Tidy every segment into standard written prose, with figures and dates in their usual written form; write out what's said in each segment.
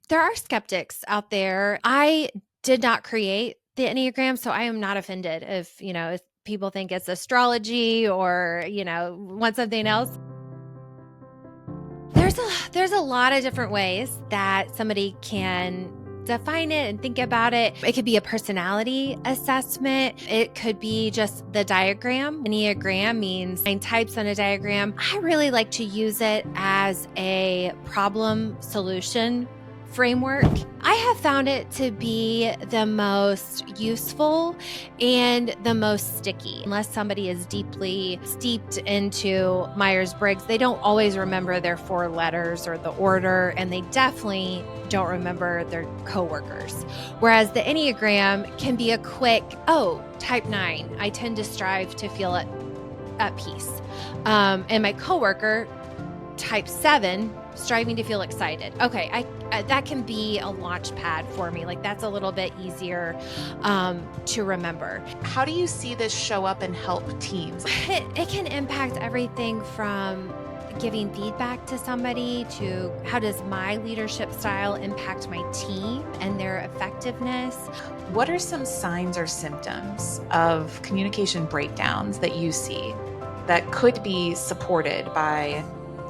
There are skeptics out there. I did not create the Enneagram, so I am not offended if people think it's astrology or, want something else. There's a lot of different ways that somebody can define it and think about it. It could be a personality assessment. It could be just the diagram. Enneagram means 9 types on a diagram. I really like to use it as a problem solution framework. I have found it to be the most useful and the most sticky. Unless somebody is deeply steeped into Myers-Briggs, they don't always remember their 4 letters or the order, and they definitely don't remember their coworkers. Whereas the Enneagram can be a quick, type 9. I tend to strive to feel at peace. And my coworker, type 7, striving to feel excited. Okay, that can be a launch pad for me. Like, that's a little bit easier to remember. How do you see this show up and help teams? It can impact everything from giving feedback to somebody to how does my leadership style impact my team and their effectiveness. What are some signs or symptoms of communication breakdowns that you see that could be supported by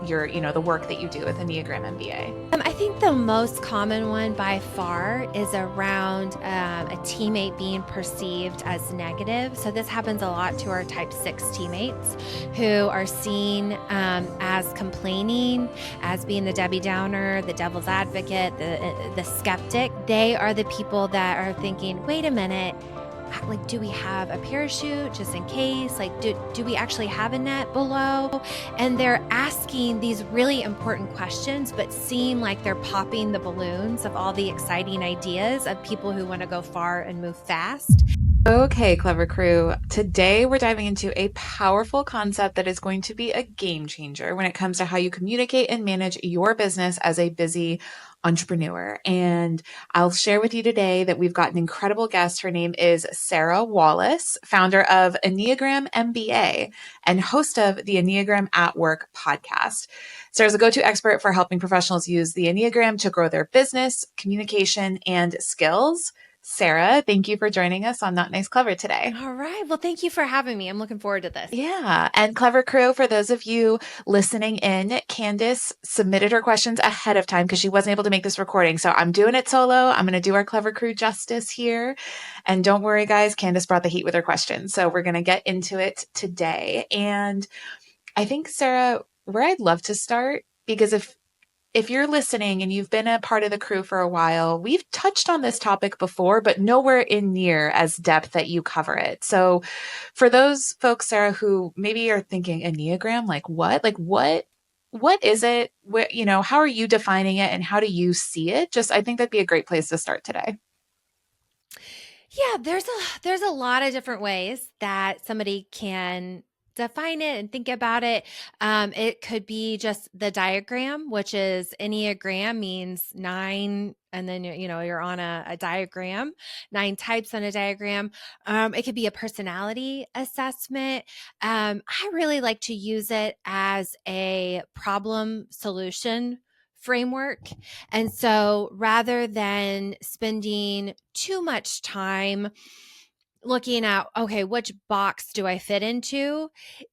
the work that you do with Enneagram MBA? I think the most common one by far is around a teammate being perceived as negative. So this happens a lot to our type 6 teammates who are seen as complaining, as being the Debbie Downer, the devil's advocate, the skeptic. They are the people that are thinking, wait a minute, like, do we have a parachute just in case? Like, do we actually have a net below? And they're asking these really important questions, but seem like they're popping the balloons of all the exciting ideas of people who want to go far and move fast. Okay, Clever Crew. Today we're diving into a powerful concept that is going to be a game changer when it comes to how you communicate and manage your business as a busy entrepreneur. And I'll share with you today that we've got an incredible guest. Her name is Sarah Wallace, founder of Enneagram MBA and host of the Enneagram at Work podcast. Sarah's a go-to expert for helping professionals use the Enneagram to grow their business, communication, and skills. Sarah, thank you for joining us on Not Nice Clever today. All right. Well, thank you for having me. I'm looking forward to this. Yeah. And Clever Crew, for those of you listening in, Candace submitted her questions ahead of time because she wasn't able to make this recording. So I'm doing it solo. I'm going to do our Clever Crew justice here. And don't worry, guys, Candace brought the heat with her questions. So we're going to get into it today. And I think, Sarah, where I'd love to start, because if you're listening and you've been a part of the crew for a while, we've touched on this topic before, but nowhere in near as depth that you cover it. So for those folks, Sarah, who maybe are thinking Enneagram, like what is it? How are you defining it and how do you see it? I think that'd be a great place to start today. Yeah, there's a lot of different ways that somebody can define it and think about it. It could be just the diagram, which is Enneagram means 9, and then you're on a diagram, 9 types on a diagram. It could be a personality assessment. I really like to use it as a problem solution framework. And so rather than spending too much time looking at, okay, which box do I fit into?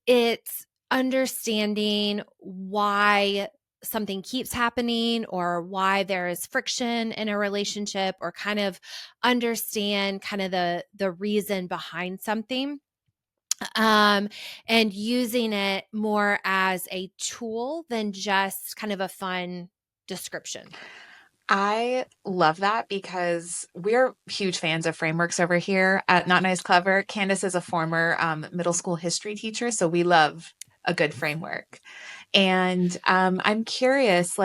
It's understanding why something keeps happening or why there is friction in a relationship, or kind of understand kind of the reason behind something. And using it more as a tool than just kind of a fun description. I love that because we're huge fans of frameworks over here at Not Nice Clever. Candace is a former middle school history teacher, so we love a good framework. And I'm curious,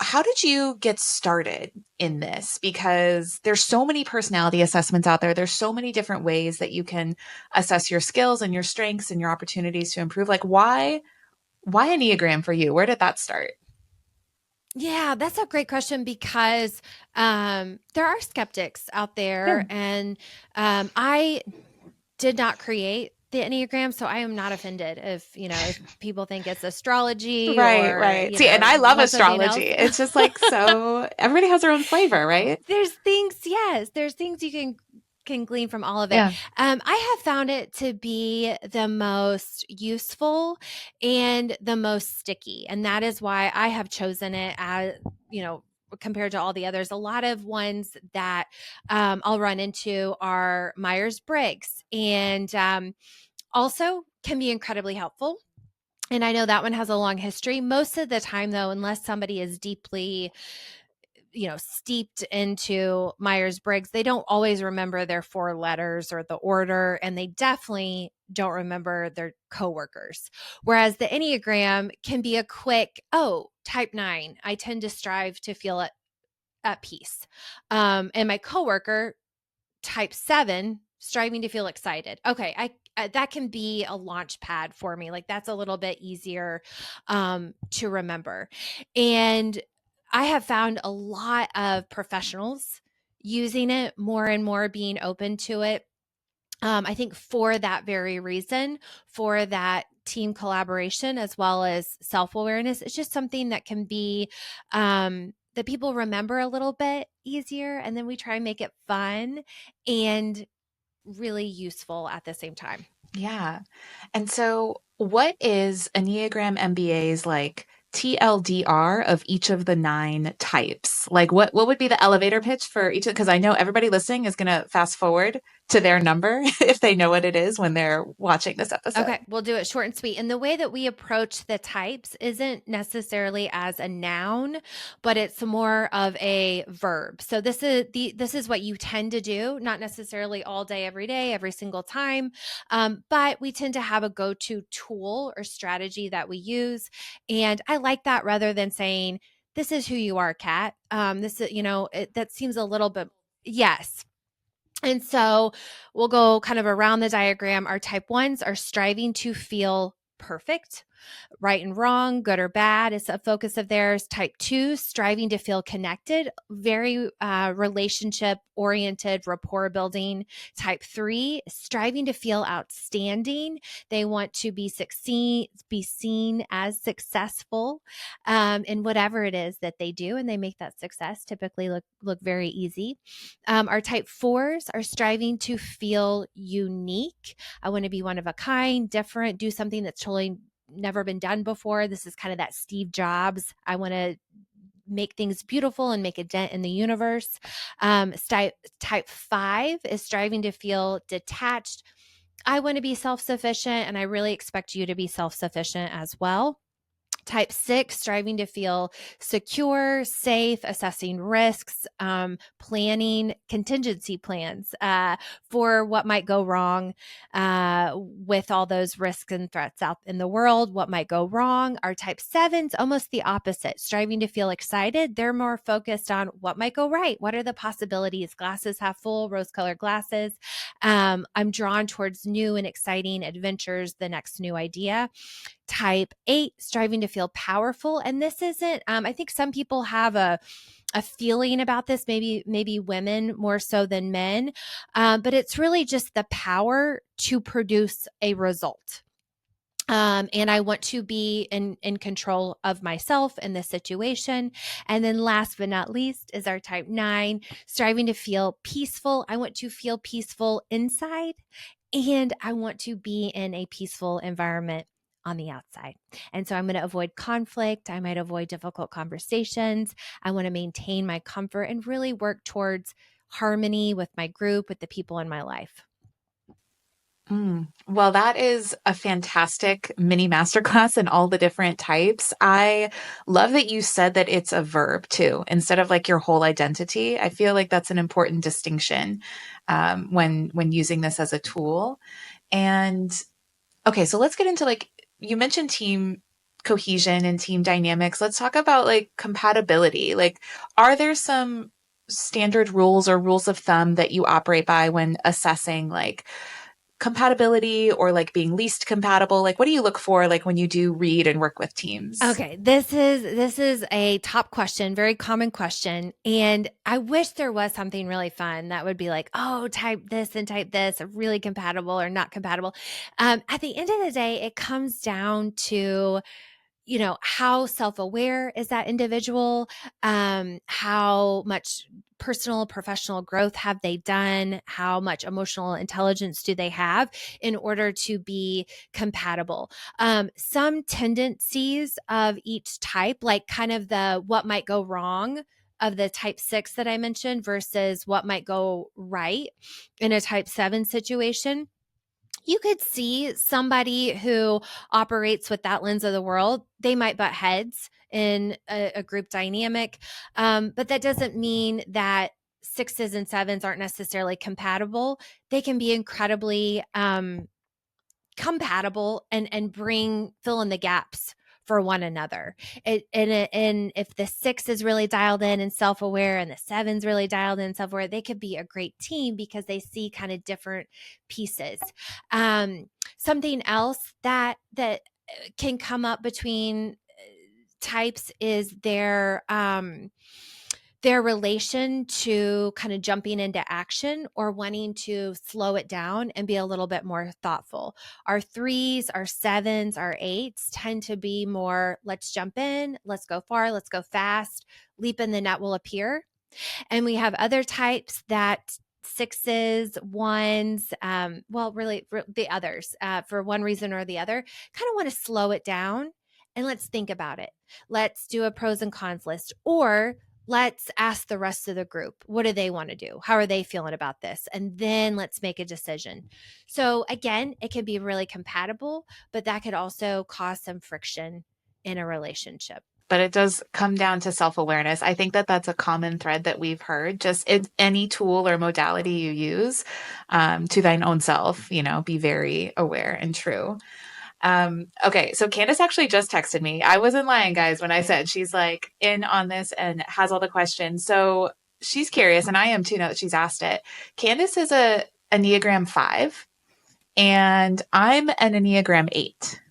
how did you get started in this? Because there's so many personality assessments out there. There's so many different ways that you can assess your skills and your strengths and your opportunities to improve. Why Enneagram for you? Where did that start? Yeah, that's a great question because there are skeptics out there, and I did not create the Enneagram, so I am not offended if people think it's astrology Right, or, right. See, and I love want something astrology. else. It's just like so everybody has their own flavor, right? There's things, yes, there's things you can glean from all of it. Yeah. I have found it to be the most useful and the most sticky, and that is why I have chosen it as, you know, compared to all the others. A lot of ones that I'll run into are Myers Briggs, and also can be incredibly helpful. And I know that one has a long history. Most of the time, though, unless somebody is deeply, steeped into Myers Briggs, they don't always remember their four letters or the order, and they definitely don't remember their coworkers. Whereas the Enneagram can be a quick, oh, type 9. I tend to strive to feel at peace. And my coworker, type 7, striving to feel excited. Okay, that can be a launch pad for me. Like, that's a little bit easier to remember. And I have found a lot of professionals using it more and more, being open to it. I think for that very reason, for that team collaboration as well as self awareness, it's just something that can be that people remember a little bit easier. And then we try and make it fun and really useful at the same time. Yeah. And so what is Enneagram MBA's like TLDR of each of the 9 types? Like what would be the elevator pitch for each of, because I know everybody listening is going to fast forward to their number if they know what it is when they're watching this episode. Okay, we'll do it short and sweet. And the way that we approach the types isn't necessarily as a noun, but it's more of a verb. So this is what you tend to do, not necessarily all day, every day, every single time, but we tend to have a go-to tool or strategy that we use. And I like that rather than saying, "This is who you are, Kat." This is, that seems a little bit. Yes. And so we'll go kind of around the diagram. Our type ones are striving to feel perfect. Right and wrong, good or bad is a focus of theirs. Type 2, striving to feel connected, very relationship oriented, rapport building. Type 3, striving to feel outstanding. They want to be seen as successful in whatever it is that they do, and they make that success typically look very easy. Our type 4s are striving to feel unique. I want to be one of a kind, different, do something that's totally never been done before. This is kind of that Steve Jobs. I want to make things beautiful and make a dent in the universe. Type 5 is striving to feel detached. I want to be self sufficient, and I really expect you to be self sufficient as well. Type 6, striving to feel secure, safe, assessing risks, planning contingency plans for what might go wrong with all those risks and threats out in the world, what might go wrong. Our type 7's almost the opposite, striving to feel excited. They're more focused on what might go right. What are the possibilities? Glasses half full, rose-colored glasses. I'm drawn towards new and exciting adventures, the next new idea. Type 8, striving to feel powerful. And this isn't, I think some people have a feeling about this, maybe women more so than men, but it's really just the power to produce a result. And I want to be in control of myself in this situation. And then last but not least is our type 9, striving to feel peaceful. I want to feel peaceful inside, and I want to be in a peaceful environment on the outside. And so I'm going to avoid conflict. I might avoid difficult conversations. I want to maintain my comfort and really work towards harmony with my group, with the people in my life. Well, that is a fantastic mini masterclass in all the different types. I love that you said that it's a verb too, instead of like your whole identity. I feel like that's an important distinction when using this as a tool. And okay, so let's get into like you mentioned team cohesion and team dynamics. Let's talk about like compatibility. Like, are there some standard rules or rules of thumb that you operate by when assessing like compatibility or like being least compatible? Like, what do you look for like when you do read and work with teams? Okay, this is a top question, very common question, and I wish there was something really fun that would be like, "Oh, type this and type this, are really compatible or not compatible." At the end of the day, it comes down to, how self-aware is that individual? How much personal, professional growth have they done? How much emotional intelligence do they have in order to be compatible? Some tendencies of each type, like kind of the what might go wrong of the type 6 that I mentioned versus what might go right in a type 7 situation. You could see somebody who operates with that lens of the world. They might butt heads in a group dynamic, but that doesn't mean that sixes and sevens aren't necessarily compatible. They can be incredibly compatible and bring fill in the gaps for one another. And if the 6 is really dialed in and self-aware and the 7's really dialed in and self-aware, they could be a great team because they see kind of different pieces. Um, Something else that can come up between types is their relation to kind of jumping into action or wanting to slow it down and be a little bit more thoughtful. Our 3s, our 7s, our 8s tend to be more, let's jump in, let's go far, let's go fast, leap in the net will appear. And we have other types that sixes, ones, well, really the others, for one reason or the other, kind of want to slow it down and let's think about it. Let's do a pros and cons list, or let's ask the rest of the group, what do they want to do? How are they feeling about this? And then let's make a decision. So again, it can be really compatible, but that could also cause some friction in a relationship. But it does come down to self-awareness. I think that that's a common thread that we've heard. Just in any tool or modality you use, to thine own self, be very aware and true. Okay, so Candace actually just texted me. I wasn't lying, guys, when I said she's like in on this and has all the questions. So she's curious, and I am too now that she's asked it. Candace is a Enneagram 5, and I'm an Enneagram 8.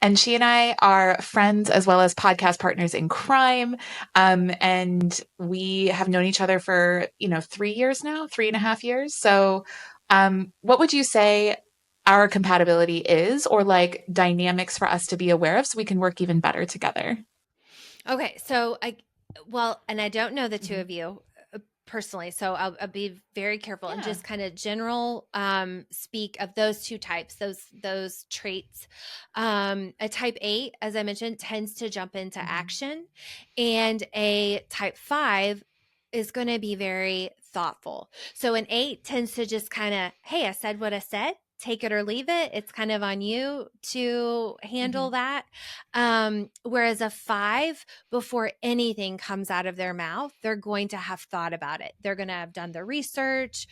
And she and I are friends as well as podcast partners in crime. And we have known each other for, 3 years now, 3.5 years. So, what would you say our compatibility is, or like dynamics for us to be aware of so we can work even better together? Okay, so and I don't know the two Mhm. of you personally, so I'll be very careful and Yeah. just kind of general speak of those two types, those traits. A type 8, as I mentioned, tends to jump into Mhm. action, and a type 5 is going to be very thoughtful. So an 8 tends to just kind of, hey, I said what I said. Take it or leave it. It's kind of on you to handle Mhm. that. Whereas a 5, before anything comes out of their mouth, they're going to have thought about it. They're going to have done the research,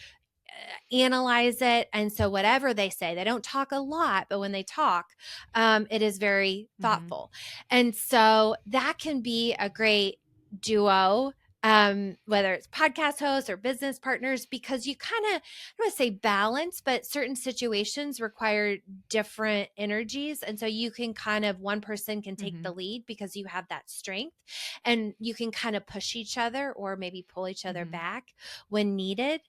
analyze it. And so, whatever they say, they don't talk a lot, but when they talk, it is very Mhm. thoughtful. And so, that can be a great duo. Whether it's podcast hosts or business partners, because you kind of, I don't want to say balance, but certain situations require different energies. And so you can kind of, one person can take the Mhm. lead because you have that strength, and you can kind of push each other or maybe pull each other Mhm. back when needed.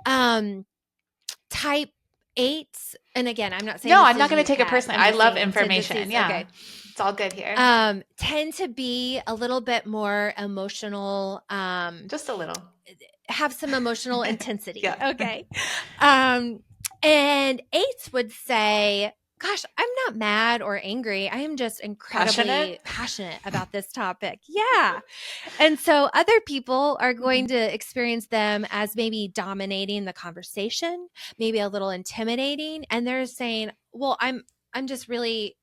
Um, Type 8s, and again, I'm not saying No, this I'm not is going you, to take it Kat. personally. I'm I just love saying information. tendencies. Yeah. Okay. It's all good here. Tend to be a little bit more emotional, Just a little. have some emotional intensity. Yeah. Okay. Um, and 8s would say, gosh, I'm not mad or angry. I am just Passionate. incredibly passionate about this topic. Yeah. And so other people are going Mhm. to experience them as maybe dominating the conversation, maybe a little intimidating. And they're saying, well, I'm just really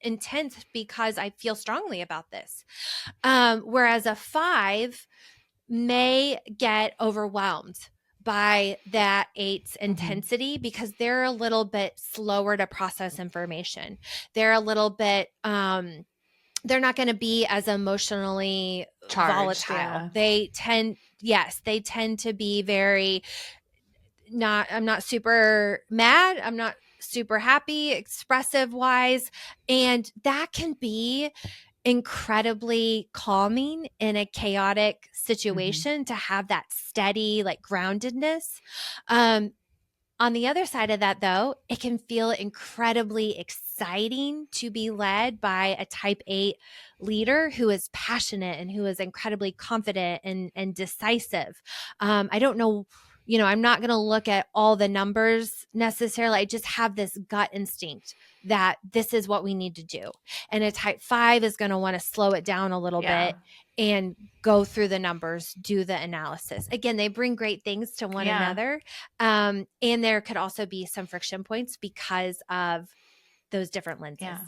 intense because I feel strongly about this. Whereas a 5 may get overwhelmed by that 8's Mhm. intensity because they're a little bit slower to process information. They're a little bit they're not going to be as emotionally Charged. volatile. Yeah. They tend, yes, they tend to be very I'm not super mad. I'm not super happy, expressive wise. And that can be incredibly calming in a chaotic Mm-hmm. situation to have that steady, like groundedness. Um, on the other side of that, though, it can feel incredibly exciting to be led by a type 8 leader who is passionate and who is incredibly confident and decisive. I don't know, I'm not going to look at all the numbers necessarily. I just have this gut instinct that this is what we need to do. And a type 5 is going to want to slow it down a little Yeah. bit and go through the numbers, do the analysis. Again, they bring great things to one Yeah. another. And there could also be some friction points because of those different lenses. Yeah.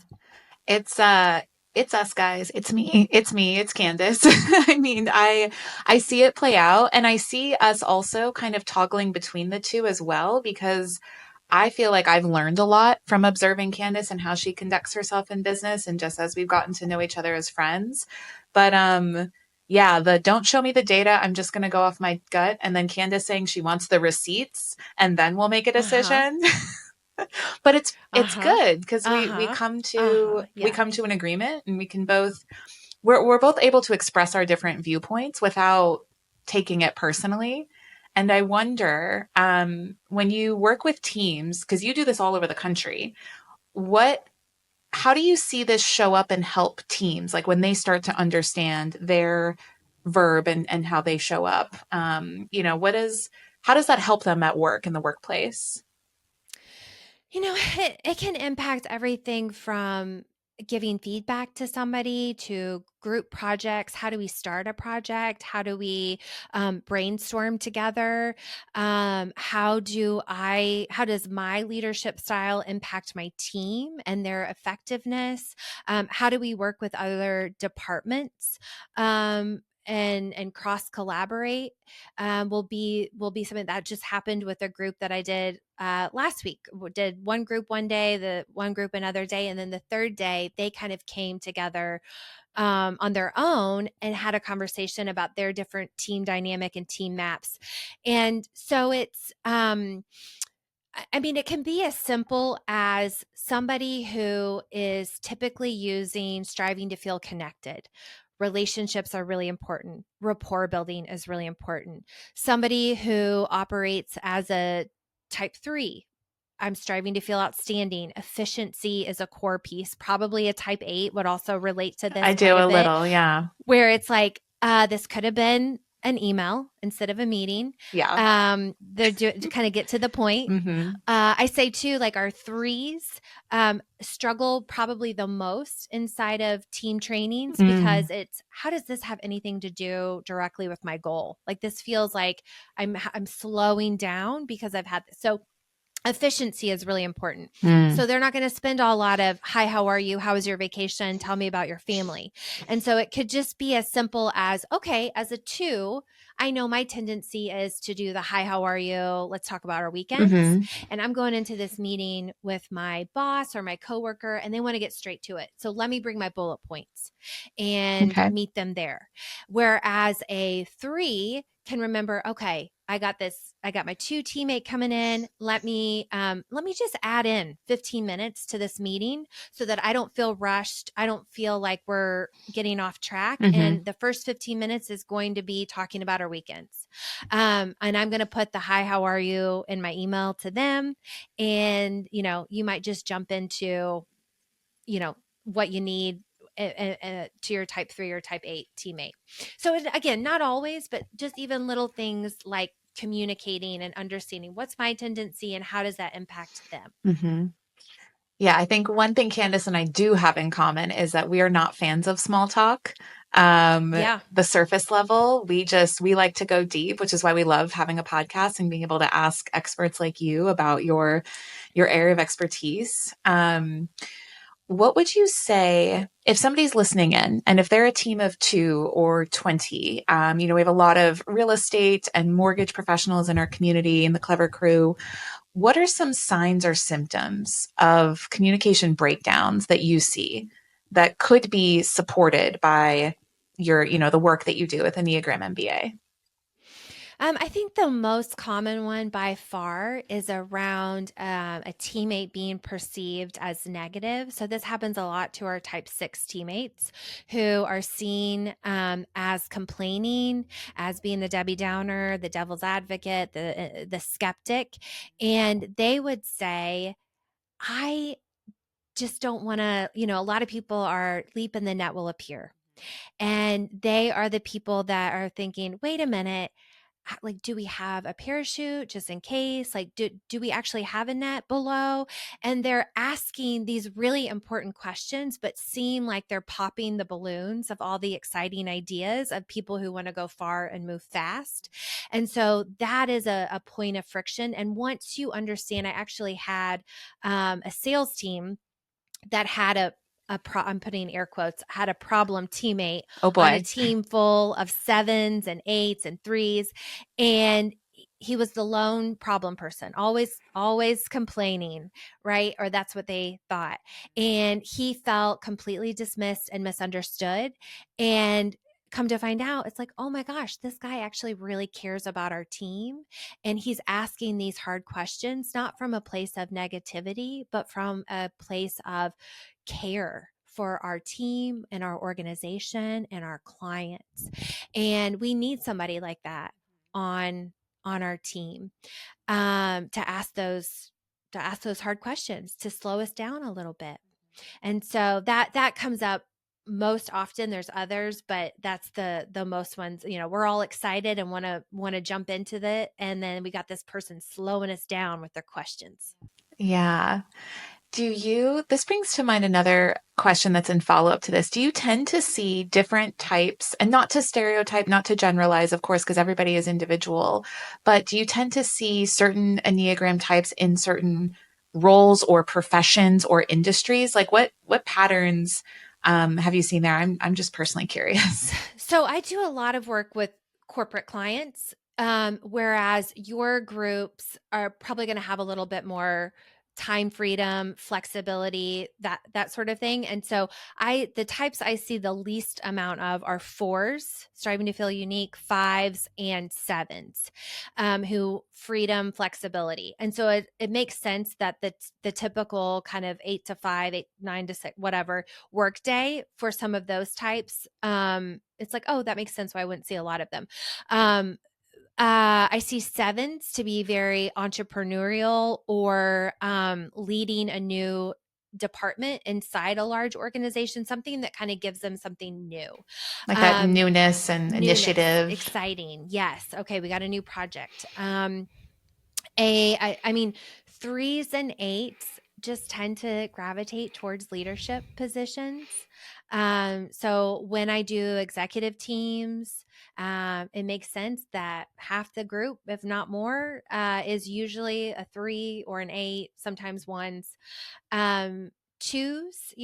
It's it's us guys. It's me. It's me. It's Candace. I mean, I see it play out, and I see us also kind of toggling between the two as well, because I feel like I've learned a lot from observing Candace and how she conducts herself in business and just as we've gotten to know each other as friends. But yeah, the don't show me the data, I'm just going to go off my gut, and then Candace saying she wants the receipts and then we'll make a Uh-huh. decision. But it's Uh-huh. good because we Uh-huh. come Uh-huh. to Yeah. an agreement, and we can both we're both able to express our different viewpoints without taking it personally. And I wonder, when you work with teams, because you do this all over the country, what how do you see this show up and help teams, like when they start to understand their verb and how they show up? What is how does that help them at work in the workplace? It can impact everything from giving feedback to somebody to group projects. How do we start a project? How do we brainstorm together? How does my leadership style impact my team and their effectiveness? How do we work with other departments? And cross collaborate will be something that just happened with a group that I did last week. Did one group one day, the one group another day, and then the third day they kind of came together on their own and had a conversation about their different team dynamic and team maps. And so I mean, it can be as simple as somebody who is typically using striving to feel connected. Relationships are really important. Rapport building is really important. Somebody who operates as a type 3, I'm striving to feel outstanding. Efficiency is a core piece. Probably a type 8 would also relate to this I do quite a a bit, little, yeah. where it's like, this could have been an email instead of a meeting. Yeah. To kind of get to the point. Mm-hmm. I say too, like our threes struggle probably the most inside of team trainings Mm. because it's how does this have anything to do directly with my goal? Like this feels like I'm slowing down because I've had this. So efficiency is really important. Mm. So they're not going to spend a lot of, hi, how are you? How was your vacation? Tell me about your family. And so it could just be as simple as, okay, as a 2, I know my tendency is to do the, hi, how are you? Let's talk about our weekends. Mm-hmm. And I'm going into this meeting with my boss or my coworker and they want to get straight to it. So let me bring my bullet points and Okay. meet them there. Whereas a 3 can remember, okay, I got this. I got my 2 teammate coming in. Let me just add in 15 minutes to this meeting so that I don't feel rushed. I don't feel like we're getting off track. Mm-hmm. And the first 15 minutes is going to be talking about our weekends. And I'm going to put the hi, how are you in my email to them. And, you might just jump into, what you need to your type 3 or type 8 teammate. So again, not always, but just even little things like communicating and understanding what's my tendency and how does that impact them. Mm-hmm. Yeah, I think one thing Candace and I do have in common is that we are not fans of small talk. Yeah. The surface level, we like to go deep, which is why we love having a podcast and being able to ask experts like you about your area of expertise. What would you say if somebody's listening in and if they're a team of 2 or 20? We have a lot of real estate and mortgage professionals in our community in the Clever Crew. What are some signs or symptoms of communication breakdowns that you see that could be supported by the work that you do with Enneagram MBA? I think the most common one by far is around a teammate being perceived as negative. So, this happens a lot to our type 6 teammates who are seen as complaining, as being the Debbie Downer, the devil's advocate, the skeptic. And they would say, I just don't want to, a lot of people are leap and the net will appear. And they are the people that are thinking, wait a minute, like, do we have a parachute just in case? Like, do we actually have a net below? And they're asking these really important questions, but seem like they're popping the balloons of all the exciting ideas of people who want to go far and move fast. And so that is a point of friction. And once you understand, I actually had a sales team that had I'm putting air quotes, had a problem teammate Oh on a boy. team full of sevens and eights and threes. And he was the lone problem person, always complaining, right? Or that's what they thought. And he felt completely dismissed and misunderstood. And come to find out, it's like, oh my gosh, this guy actually really cares about our team. And he's asking these hard questions, not from a place of negativity, but from a place of care for our team and our organization and our clients. And we need somebody like that on our team to ask those hard questions, to slow us down a little bit. And so that comes up most often. There's others, but that's the most ones. We're all excited and want to jump into it, and then we got this person slowing us down with their questions. Yeah. This brings to mind another question that's in follow up to this. Do you tend to see different types, and not to stereotype, not to generalize, of course, because everybody is individual, but do you tend to see certain Enneagram types in certain roles or professions or industries? Like what patterns have you seen there? I'm just personally curious. So I do a lot of work with corporate clients, whereas your groups are probably going to have a little bit more time freedom, flexibility, that sort of thing. And so the types I see the least amount of are fours, striving to feel unique, fives, and sevens, who freedom, flexibility. And so it makes sense that the typical kind of 8 to 5, 9 to 6, whatever work day for some of those types, it's like, oh, that makes sense why I wouldn't see a lot of them. I see sevens to be very entrepreneurial, or leading a new department inside a large organization, something that kind of gives them something new. Like that um, newness and Newness, initiative. exciting. Yes. Okay, we got a new project. I mean, threes and eights just tend to gravitate towards leadership positions. So when I do executive teams, it makes sense that half the group, if not more, is usually a three or an eight, sometimes ones. Twos,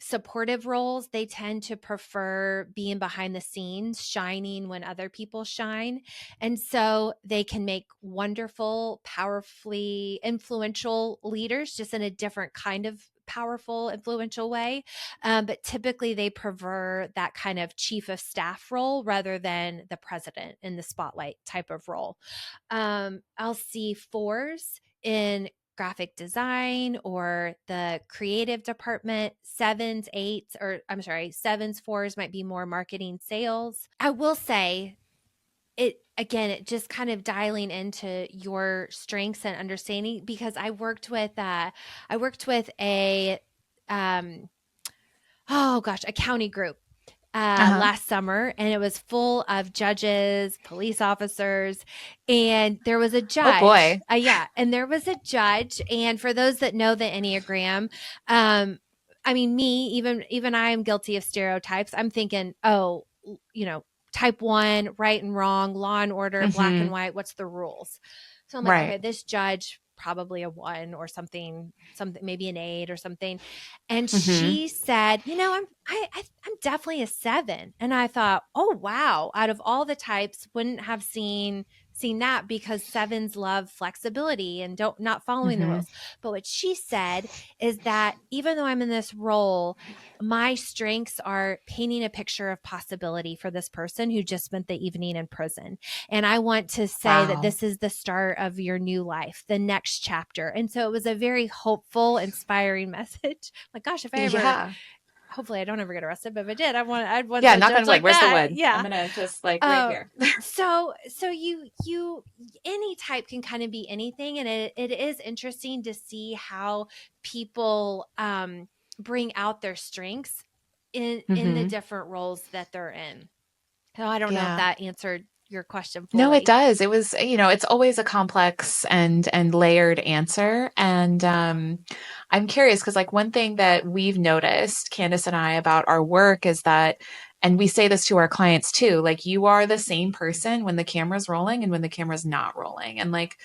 supportive roles, they tend to prefer being behind the scenes, shining when other people shine. And so they can make wonderful, powerfully influential leaders, just in a different kind of powerful, influential way. But typically they prefer that kind of chief of staff role rather than the president in the spotlight type of role. I'll see fours in graphic design or the creative department. Sevens, eights, or I'm sorry, sevens, fours might be more marketing, sales. I will say, it just kind of dialing into your strengths and understanding, because I worked with a um oh gosh, a county group Uh-huh. last summer, and it was full of judges, police officers, and there was a Oh judge. boy. Yeah, and there was a judge. And for those that know the Enneagram, um, I mean, me, even I am guilty of stereotypes. I'm thinking, oh, type one, right and wrong, law and order, black and Mm-hmm. white. What's the rules? So I'm like, Right. okay, this judge probably a one or something, maybe an eight or something. And Mm-hmm. she said, I'm definitely a seven. And I thought, oh wow, out of all the types, wouldn't have seen seen that because sevens love flexibility and don't not following the Mm-hmm. rules. But what she said is that even though I'm in this role, my strengths are painting a picture of possibility for this person who just spent the evening in prison. And I want to say that Wow. this is the start of your new life, the next chapter. And so it was a very hopeful, inspiring message. My gosh, if I ever, Yeah. hopefully I don't ever get arrested, but if I did, I'd want Yeah. a Knock on judge wood. like Where's the that. wood? I'm Yeah. going to just like right Uh, here. so you any type can kind of be anything, and it is interesting to see how people bring out their strengths in the Mm-hmm. different roles that they're in. So I don't know if Yeah. that answered your question No, it fully. does. It was, it's always a complex and layered answer. And I'm curious because like one thing that we've noticed, Candace and I, about our work is that, and we say this to our clients too, like you are the same person when the camera's rolling and when the camera's not rolling. And like,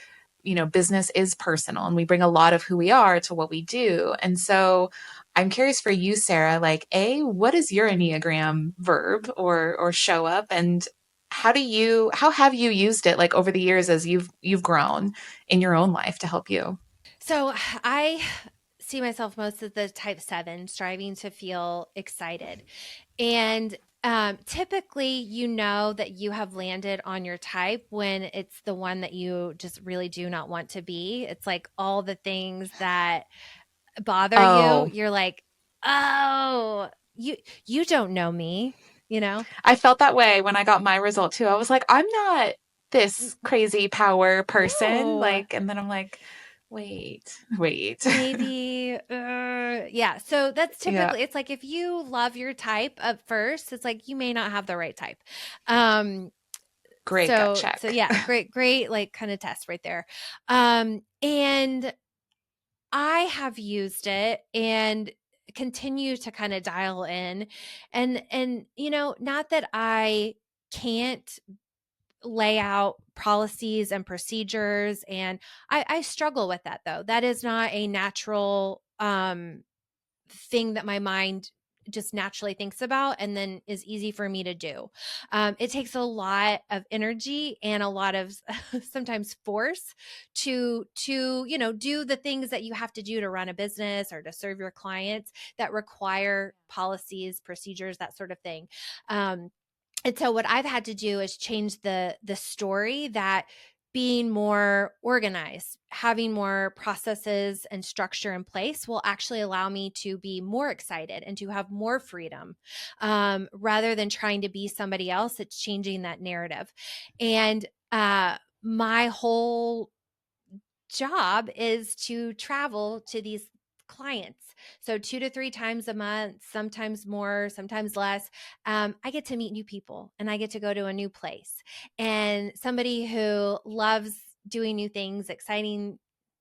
business is personal and we bring a lot of who we are to what we do. And so I'm curious for you, Sarah, like what is your Enneagram verb or show up? And how have you used it like over the years as you've grown in your own life to help you? So I see myself most as the type 7, striving to feel excited. And typically, you know that you have landed on your type when it's the one that you just really do not want to be. It's like all the things that bother you. Oh, You're like, oh, you don't know me, you know? I felt that way when I got my result too. I was like, I'm not this crazy power person. No. Like, and then I'm like, wait. Maybe, yeah. So that's Yeah, typically, it's like if you love your type at first, it's like you may not have the right type. Um, great gut so check. yeah, great, like kind of test right there. And I have used it and continue to kind of dial in, and not that I can't lay out policies and procedures, and I struggle with that though. That is not a natural thing that my mind just naturally thinks about and then is easy for me to do. It takes a lot of energy and a lot of sometimes force to do the things that you have to do to run a business or to serve your clients that require policies, procedures, that sort of thing. Um, and so what I've had to do is change the story that being more organized, having more processes and structure in place will actually allow me to be more excited and to have more freedom, rather than trying to be somebody else. It's changing that narrative. And my whole job is to travel to these clients. So 2 to 3 times a month, sometimes more, sometimes less. I get to meet new people and I get to go to a new place. And somebody who loves doing new things, exciting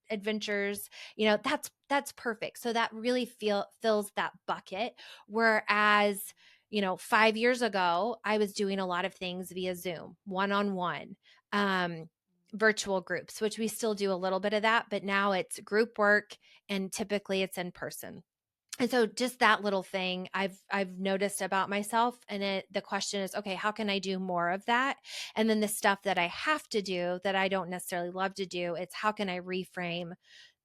adventures, that's perfect. So that really fills that bucket. Whereas 5 years ago, I was doing a lot of things via Zoom, one-on-one. Um, Virtual groups, which we still do a little bit of that, but now it's group work and typically it's in person. And so just that little thing I've noticed about myself, and the question is, okay, how can I do more of that? And then the stuff that I have to do that I don't necessarily love to do, it's how can I reframe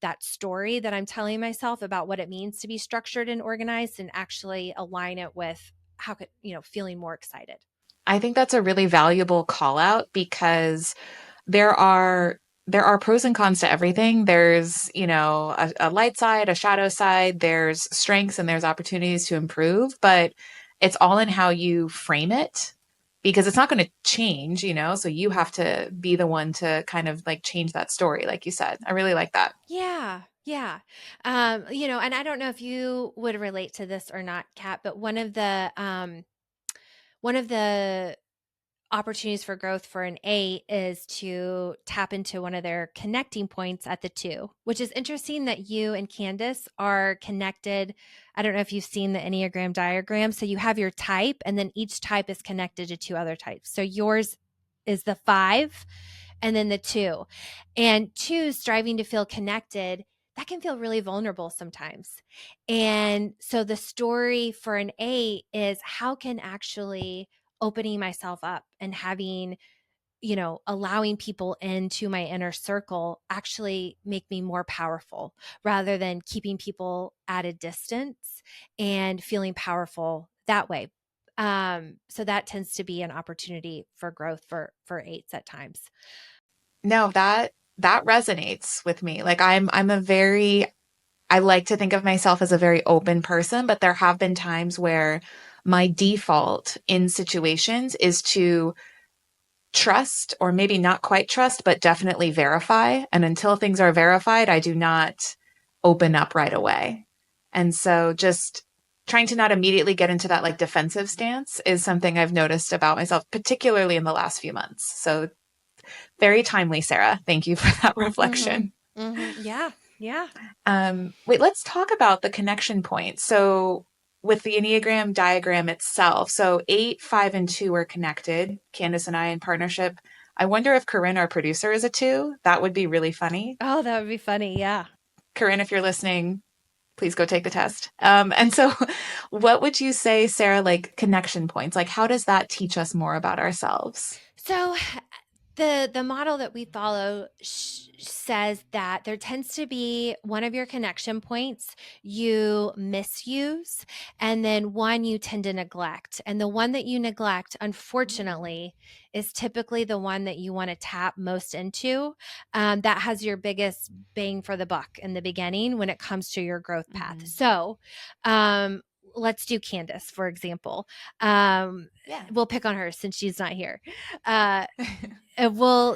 that story that I'm telling myself about what it means to be structured and organized and actually align it with how could, feeling more excited. I think that's a really valuable call out because there are there are pros and cons to everything. There's, a light side, a shadow side, there's strengths and there's opportunities to improve, but it's all in how you frame it because it's not going to change, so you have to be the one to kind of like change that story like you said. I really like that. Yeah, yeah. And I don't know if you would relate to this or not, Kat, but one of the opportunities for growth for an 8 is to tap into one of their connecting points at the 2, which is interesting that you and Candace are connected. I don't know if you've seen the Enneagram diagram. So you have your type, and then each type is connected to 2 other types. So yours is the 5 and then the 2. And 2, striving to feel connected, that can feel really vulnerable sometimes. And so the story for an 8 is how can actually opening myself up and having allowing people into my inner circle actually make me more powerful rather than keeping people at a distance and feeling powerful that way. So that tends to be an opportunity for growth for eights at times. No, that resonates with me. Like I'm a very I like to think of myself as a very open person, but there have been times where my default in situations is to trust, or maybe not quite trust, but definitely verify. And until things are verified, I do not open up right away. And so just trying to not immediately get into that like defensive stance is something I've noticed about myself, particularly in the last few months. So very timely, Sarah. Thank you for that Mm-hmm. reflection. Mm-hmm. Yeah. Yeah. Wait, let's talk about the connection points. So, with the Enneagram diagram itself, so 8, 5, and 2 are connected. Candace and I in partnership. I wonder if Corinne, our producer, is a 2. That would be really funny. Oh, that would be funny. Yeah. Corinne, if you're listening, please go take the test. And so, what would you say, Sarah, like connection points? Like, how does that teach us more about ourselves? So the model that we follow says that there tends to be one of your connection points you misuse, and then one you tend to neglect. And the one that you neglect, unfortunately, is typically the one that you want to tap most into. That has your biggest bang for the buck in the beginning when it comes to your growth path. Mm-hmm. So, um, let's do Candace, for example. Um, Yeah. we'll pick on her since she's not here. Uh,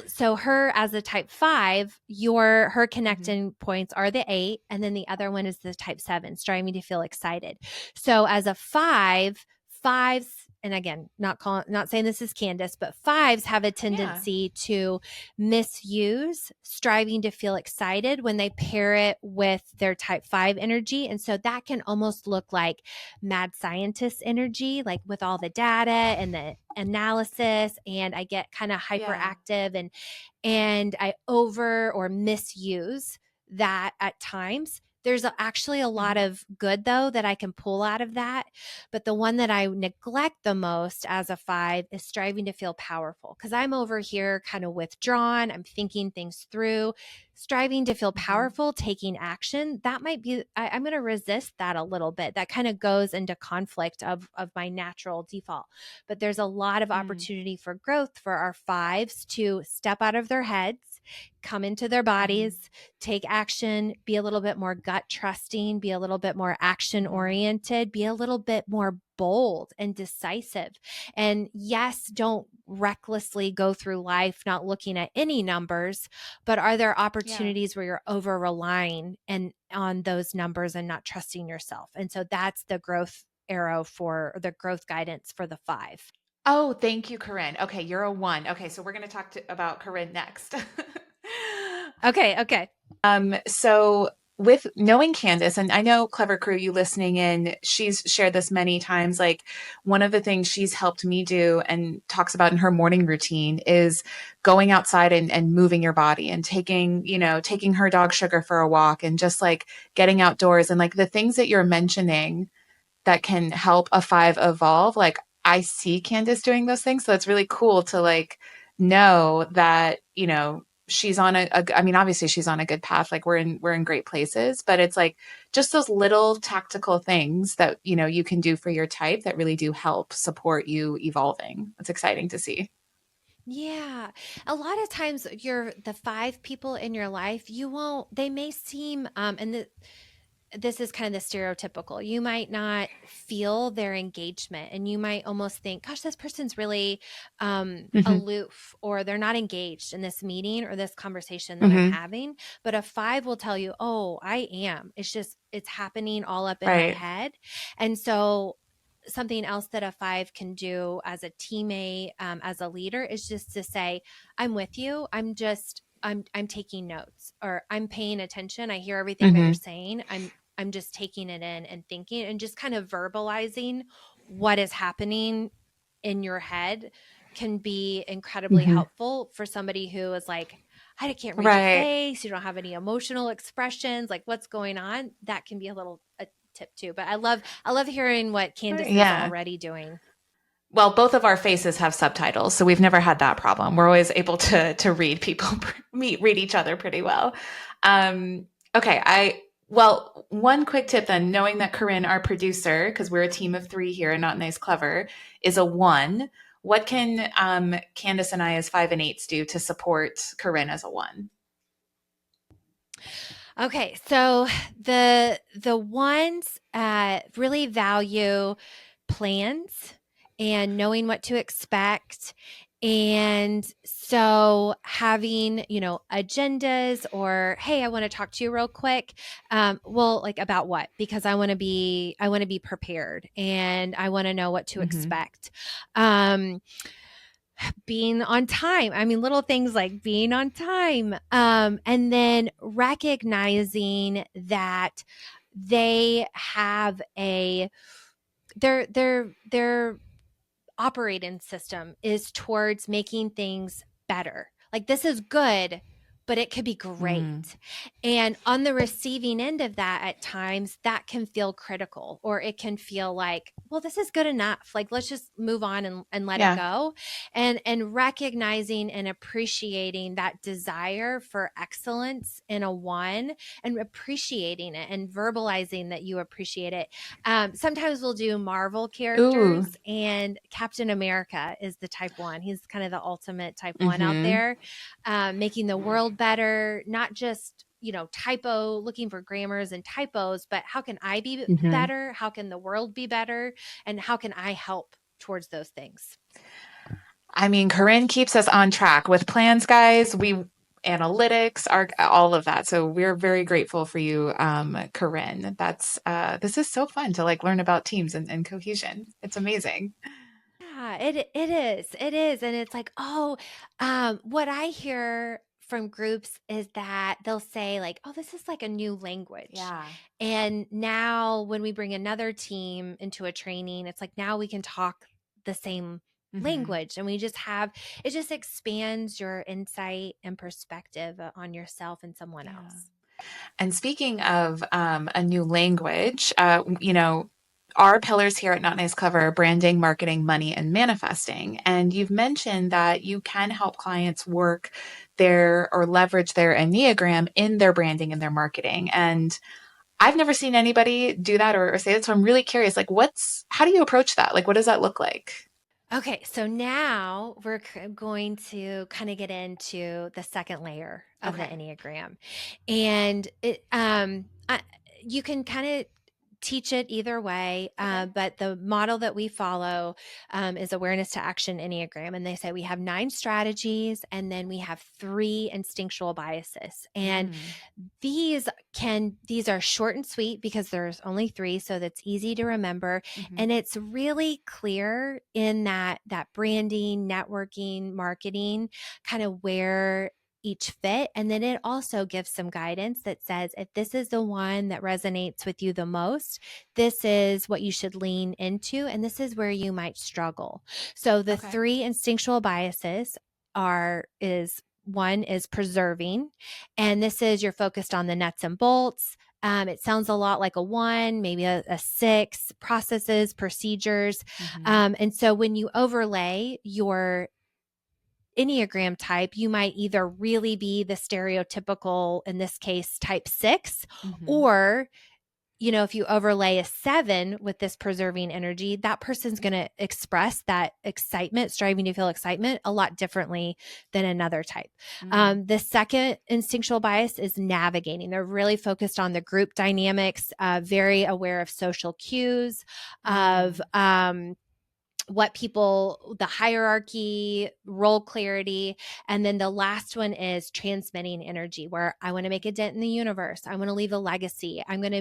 so her as a type 5, her Mm-hmm. connecting points are the 8, and then the other one is the type 7, striving to feel excited. So as a 5, fives, and again, not saying this is Candace, but fives have a Yeah. tendency to misuse striving to feel excited when they pair it with their type 5 energy. And so that can almost look like mad scientist energy, like with all the data and the analysis, and I get kind of Yeah. hyperactive and I over or misuse that at times. There's actually a lot Mm-hmm. of good though that I can pull out of that. But the one that I neglect the most as a 5 is striving to feel powerful, because I'm over here kind of withdrawn. I'm thinking things through, striving to feel Mm-hmm. powerful, taking action. That might be, I'm going to resist that a little bit. That kind of goes into conflict of my natural default. But there's a lot of Mm-hmm. opportunity for growth for our 5s to step out of their heads, come into their Mm-hmm. bodies, take action, be a little bit more gut trusting, be a little bit more action oriented, be a little bit more bold and decisive. And yes, don't recklessly go through life not looking at any numbers, but are there Yeah. opportunities where you're over relying and on those numbers and not trusting yourself? And so that's the growth arrow for the growth guidance for the 5. Oh, thank you, Corinne. Okay, you're a 1. Okay, so we're going to talk about Corinne next. Okay, okay. So with knowing Candace, and I know Clever Crew, you listening in, she's shared this many times. Like one of the things she's helped me do and talks about in her morning routine is going outside and moving your body and taking her dog Sugar for a walk and just like getting outdoors and like the things that you're mentioning that can help a 5 evolve. Like I see Candace doing those things. So it's really cool to like know that, she's on I mean, obviously she's on a good path. Like we're in great places, but it's like just those little tactical things that, you can do for your type that really do help support you evolving. It's exciting to see. Yeah. A lot of times the 5 people in your life, they may seem, this is kind of the stereotypical. You might not feel their engagement and you might almost think, gosh, this person's really Hmm. aloof, or they're not engaged in this meeting or this conversation that I'm Hmm. having. But a 5 will tell you, oh, I am. It's happening all up in my Right. head. And so, something else that a 5 can do as a teammate, as a leader, is just to say, I'm with you. I'm taking notes, or I'm paying attention. I hear everything that you're Hmm. saying. I'm just taking it in and thinking and just kind of verbalizing what is happening in your head can be incredibly Hmm. helpful for somebody who is like, I can't read your Right. face. You don't have any emotional expressions. Like, what's going on? That can be a tip too. But I love hearing what Candace is Yeah. already doing. Well, both of our faces have subtitles, so we've never had that problem. We're always able to read people read each other pretty well. Okay, I well, one quick tip then, knowing that Corinne, our producer, because we're a team of three here and not nice clever, is a one. What can Candace and I as five and eights do to support Corinne as a one? Okay, so the ones really value plans and knowing what to expect. And so having, agendas or, hey, I want to talk to you real quick. Well, like about what? Because I want to be prepared and I want to know what to Mm-hmm. expect. Um, Being on time. I mean, little things like being on time. And then recognizing that they have their operating system is towards making things better. Like this is good, but it could be Mm, great. And on the receiving end of that, at times, that can feel critical or it can feel like, well, this is good enough. Like, let's just move on and let it yeah. go. And recognizing and appreciating that desire for excellence in a one and appreciating it and verbalizing that you appreciate it. Sometimes we'll do Marvel Ooh. characters, and Captain America is the type one. He's kind of the ultimate type one out Mm-hmm. there, making the world better, not just typo looking for grammars and typos, but how can I be Mm-hmm. better? How can the world be better? And how can I help towards those things? I mean, Corinne keeps us on track with plans, guys. We analytics, our all of that. So we're very grateful for you, Corinne. That's this is so fun to like learn about teams and cohesion. It's amazing. Yeah, it is, and it's like, oh, what I hear from groups is that they'll say like, oh, this is like a new language, Yeah. and now when we bring another team into a training, it's like now we can talk the same Mm-hmm. language, and we just have it just expands your insight and perspective on yourself and someone Yeah. else. And speaking of a new language, our pillars here at Not Nice Clever are branding, marketing, money, and manifesting. And you've mentioned that you can help clients work their or leverage their Enneagram in their branding and their marketing. And I've never seen anybody do that or say that. So I'm really curious, like, how do you approach that? Like, what does that look like? Okay, so now we're going to kind of get into the second layer of the Okay. Enneagram. And you can kind of teach it either way, Okay. but the model that we follow is awareness to action Enneagram. And they say we have 9 strategies and then we have 3 instinctual biases. And Mm. these are short and sweet because there's only 3, so that's easy to remember, Hmm. and it's really clear in that branding, networking, marketing, kind of where each fit. And then it also gives some guidance that says if this is the one that resonates with you the most, this is what you should lean into, and this is where you might struggle. So the Okay. 3 instinctual biases are is one is preserving, and this is you're focused on the nuts and bolts. It sounds a lot like a one, maybe a 6, processes, procedures. Hmm. And so when you overlay your Enneagram type, you might either really be the stereotypical, in this case, type 6, Hmm. or if you overlay a 7 with this preserving energy, that person's going to express that excitement, striving to feel excitement a lot differently than another type. Mm. The second instinctual bias is navigating. They're really focused on the group dynamics, very aware of social cues, of Mm. what people, the hierarchy, role clarity. And then the last one is transmitting energy, where I want to make a dent in the universe. I want to leave a legacy. I'm going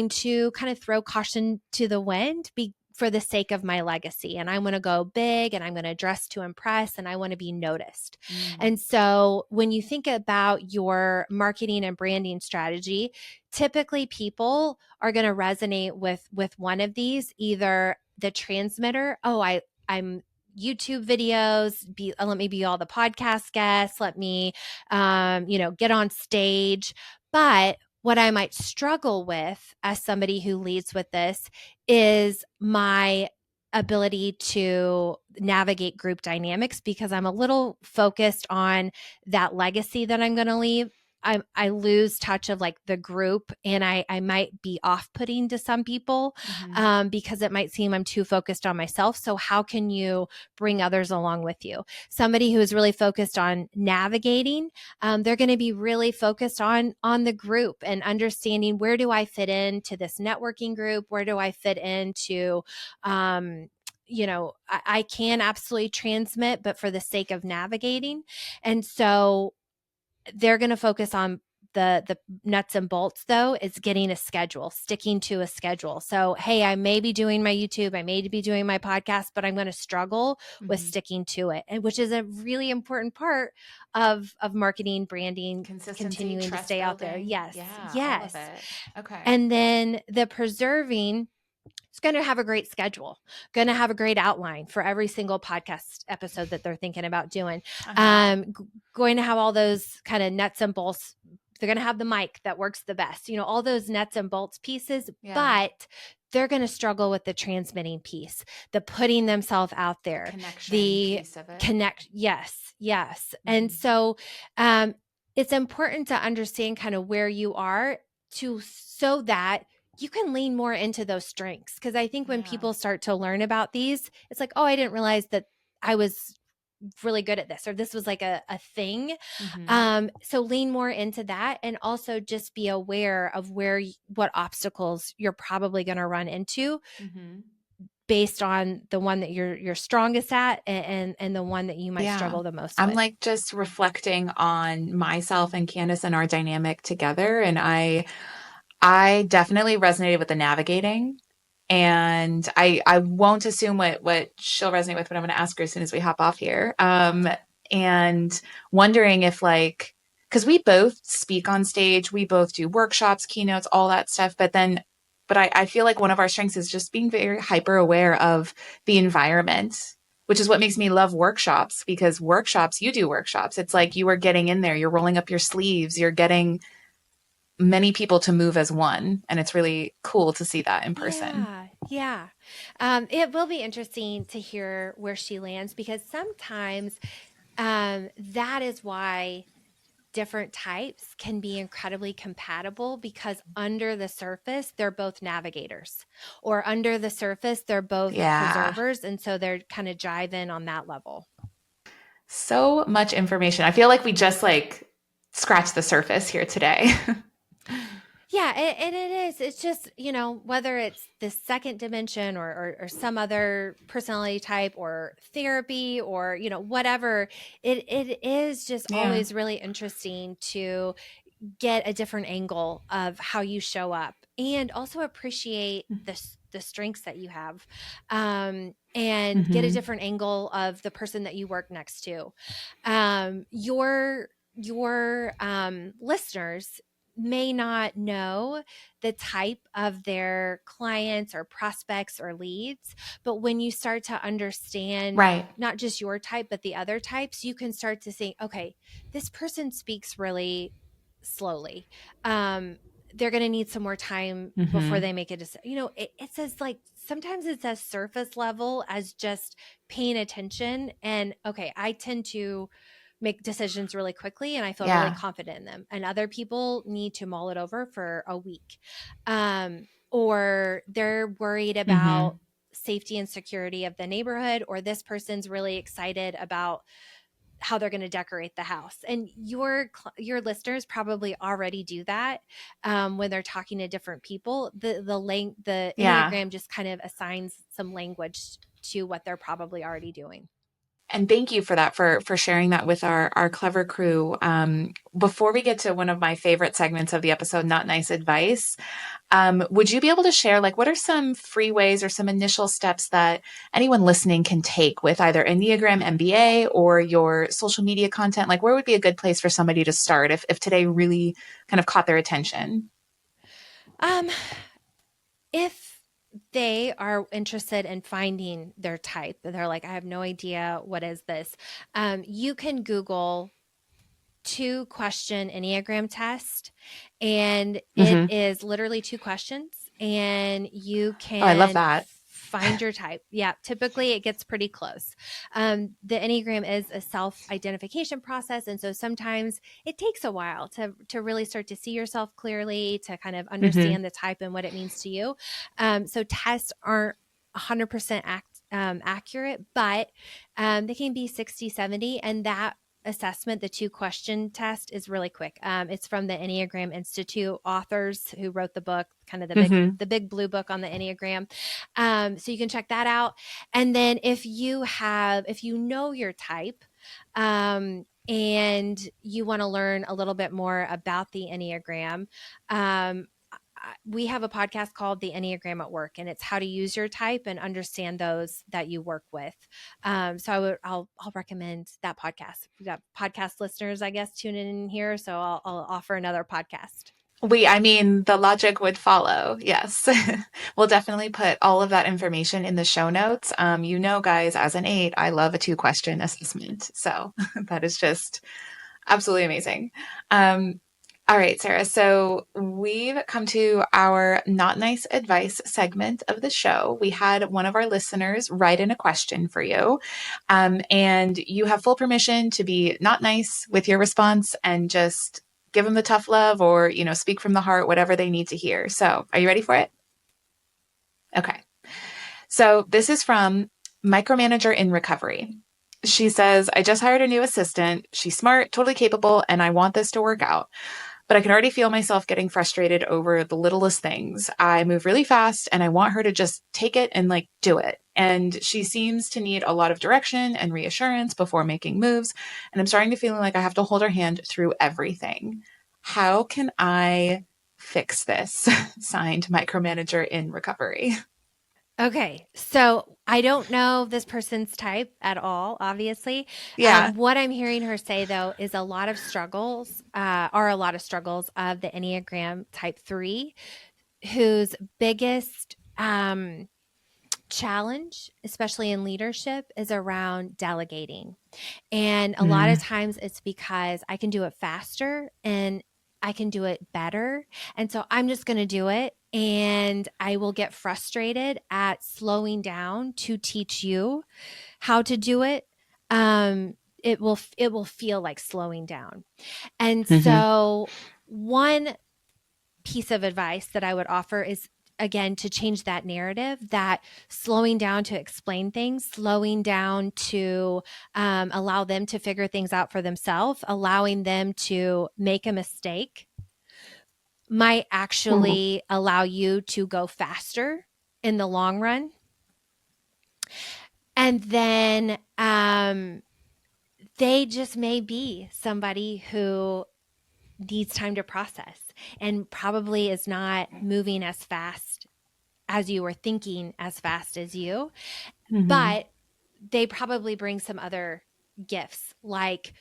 to kind of throw caution to the wind for the sake of my legacy. And I want to go big and I'm going to dress to impress and I want to be noticed. Mm. And so when you think about your marketing and branding strategy, typically people are going to resonate with one of these, either the transmitter, oh, I'm YouTube videos, let me be all the podcast guests, let me get on stage. But What I might struggle with as somebody who leads with this is my ability to navigate group dynamics because I'm a little focused on that legacy that I'm going to leave. I lose touch of like the group, and I might be off putting to some people Mm-hmm. because it might seem I'm too focused on myself. So, how can you bring others along with you? Somebody who is really focused on navigating, they're going to be really focused on the group and understanding, where do I fit into this networking group? Where do I fit into I can absolutely transmit, but for the sake of navigating. And so they're going to focus on the nuts and bolts, though, is getting a schedule, sticking to a schedule. So, hey, I may be doing my YouTube, I may be doing my podcast, but I'm going to struggle with Mm-hmm. sticking to it, and which is a really important part of marketing, branding, Consistency, continuing to trust stay out there. building. Yes, Yeah, all of yes. it. Okay. And then the preserving, it's going to have a great schedule, going to have a great outline for every single podcast episode that they're thinking about doing. Uh-huh. Going to have all those kind of nuts and bolts. They're going to have the mic that works the best, all those nuts and bolts pieces, Yeah. but they're going to struggle with the transmitting piece, the putting themselves out The there, connection the piece of it. connect. Yes, yes. And Mm-hmm. so it's important to understand kind of where you are so that you can lean more into those strengths. Because I think when Yeah. people start to learn about these, it's like, oh, I didn't realize that I was really good at this, or this was like a thing. Mm-hmm. So lean more into that, and also just be aware of what obstacles you're probably going to run into Mm-hmm. based on the one that you're strongest at, and the one that you might Yeah. struggle the most I'm with. like just reflecting on myself and Candace and our dynamic together. And I definitely resonated with the navigating. And I won't assume what she'll resonate with, but I'm going to ask her as soon as we hop off here. And wondering if like, because we both speak on stage, we both do workshops, keynotes, all that stuff. But I feel like one of our strengths is just being very hyper aware of the environment, which is what makes me love workshops, because workshops, you do workshops. It's like you are getting in there, you're rolling up your sleeves, you're getting many people to move as one. And it's really cool to see that in person. Yeah, yeah. It will be interesting to hear where she lands, because sometimes that is why different types can be incredibly compatible, because under the surface, they're both navigators, or under the surface, they're both Yeah. preservers. And so they're kind of jive in on that level. So much information. I feel like we just like scratched the surface here today. Yeah, and it is. It's just, whether it's the second dimension, or some other personality type, or therapy, or, whatever, it is just Yeah. always really interesting to get a different angle of how you show up, and also appreciate the strengths that you have, and get a Mm-hmm. different angle of the person that you work next to. Your listeners may not know the type of their clients or prospects or leads, but when you start to understand Right. not just your type but the other types, you can start to think, okay, this person speaks really slowly. um they're going to need some more time before Mm-hmm. they make a decision. It's as like, sometimes it's as surface level as just paying attention, and okay, I tend to make decisions really quickly and I feel really Yeah. confident in them, and other people need to mull it over for a week. Or they're worried Mm-hmm. about safety and security of the neighborhood, or this person's really excited about how they're going to decorate the house. And your listeners probably already do that. When they're talking to different people, the Yeah. Enneagram just kind of assigns some language to what they're probably already doing. And thank you for that, for sharing that with our clever crew. Before we get to one of my favorite segments of the episode, Not Nice Advice, would you be able to share, like, what are some free ways or some initial steps that anyone listening can take with either Enneagram MBA or your social media content? Like, where would be a good place for somebody to start if today really kind of caught their attention? um if they are interested in finding their type, they're like, I have no idea what is this. You can Google 2-question Enneagram test, and it Hmm. is literally 2 questions, and you Oh, I love can that. find your type. Yeah, typically it gets pretty close. The Enneagram is a self-identification process, and so sometimes it takes a while to really start to see yourself clearly, to kind of Hmm. understand the type and what it means to you. So tests aren't 100% accurate, but they can be 60, 70, and that assessment, the 2-question test, is really quick. It's from the Enneagram Institute authors who wrote the book, kind of Hmm. the big blue book on the Enneagram. So you can check that out. And then if you know your type, and you want to learn a little bit more about the Enneagram, we have a podcast called The Enneagram at Work, and it's how to use your type and understand those that you work with. So I'll recommend that podcast. We got podcast listeners, I guess, tuning in here, so I'll offer another podcast. I mean, the logic would follow. Yes. We'll definitely put all of that information in the show notes. Guys, as an 8, I love a 2-question assessment. So that is just absolutely amazing. Um, all right, Sarah. So we've come to our not nice advice segment of the show. We had one of our listeners write in a question for you. And you have full permission to be not nice with your response and just give them the tough love or, speak from the heart, whatever they need to hear. So are you ready for it? Okay. So this is from Micromanager in Recovery. She says, I just hired a new assistant. She's smart, totally capable, and I want this to work out. But I can already feel myself getting frustrated over the littlest things. I move really fast and I want her to just take it and do it. And she seems to need a lot of direction and reassurance before making moves. And I'm starting to feel like I have to hold her hand through everything. How can I fix this? Signed, Micromanager in Recovery. Okay, so I don't know this person's type at all, obviously. Yeah. What I'm hearing her say, though, is a lot of struggles of the Enneagram Type 3, whose biggest challenge, especially in leadership, is around delegating. And a lot of Mm-hmm. times it's because I can do it faster and I can do it better. And so I'm just going to do it. And I will get frustrated at slowing down to teach you how to do it. It will feel like slowing down. And Mm-hmm. so one piece of advice that I would offer is, again, to change that narrative, that slowing down to explain things, slowing down to allow them to figure things out for themselves, allowing them to make a mistake might actually allow you to go faster in the long run. And then they just may be somebody who needs time to process and probably is not moving as fast as you, or thinking as fast as you, Mm-hmm. but they probably bring some other gifts like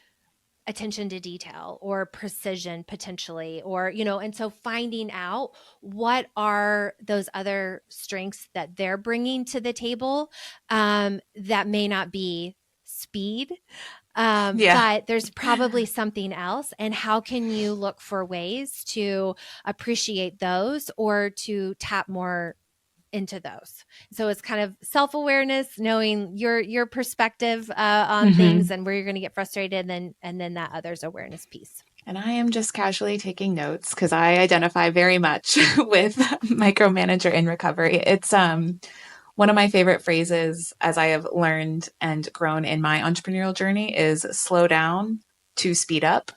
attention to detail or precision potentially, or and so finding out what are those other strengths that they're bringing to the table, that may not be speed, Yeah. but there's probably something else. And how can you look for ways to appreciate those or to tap more into those? So it's kind of self-awareness, knowing your perspective on things Mm-hmm. and where you're going to get frustrated, and then that others awareness piece. And I am just casually taking notes because I identify very much with Micromanager in Recovery. It's one of my favorite phrases as I have learned and grown in my entrepreneurial journey is slow down to speed up,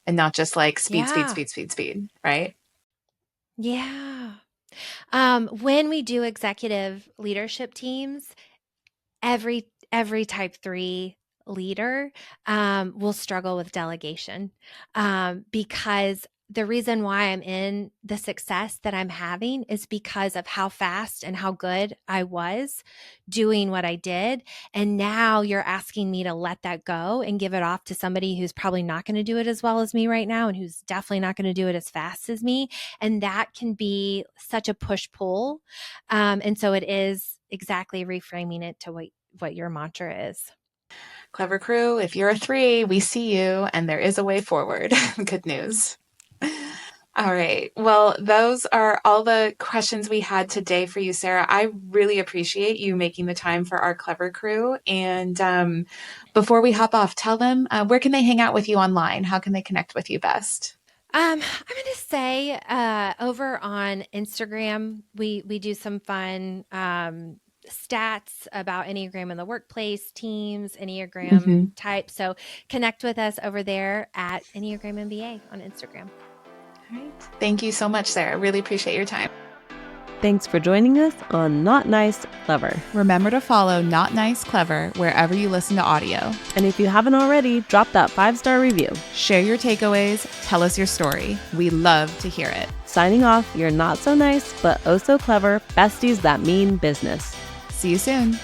and not just speed, speed, Yeah. speed, speed, speed, right? Yeah. When we do executive leadership teams, every type 3 leader will struggle with delegation, because the reason why I'm in the success that I'm having is because of how fast and how good I was doing what I did. And now you're asking me to let that go and give it off to somebody who's probably not going to do it as well as me right now, and who's definitely not going to do it as fast as me. And that can be such a push pull. And so it is exactly reframing it to what your mantra is. Clever Crew, if you're a 3, we see you, and there is a way forward. Good news. All right. Well, those are all the questions we had today for you, Sarah. I really appreciate you making the time for our Clever Crew. And before we hop off, tell them where can they hang out with you online? How can they connect with you best? I'm going to say over on Instagram, we do some fun stats about Enneagram in the workplace, teams, Enneagram Mm-hmm. type. So connect with us over there at Enneagram MBA on Instagram. All right. Thank you so much, Sarah. Really appreciate your time. Thanks for joining us on Not Nice, Clever. Remember to follow Not Nice, Clever wherever you listen to audio. And if you haven't already, drop that 5-star review. Share your takeaways. Tell us your story. We love to hear it. Signing off, your not so nice, but oh so clever besties that mean business. See you soon.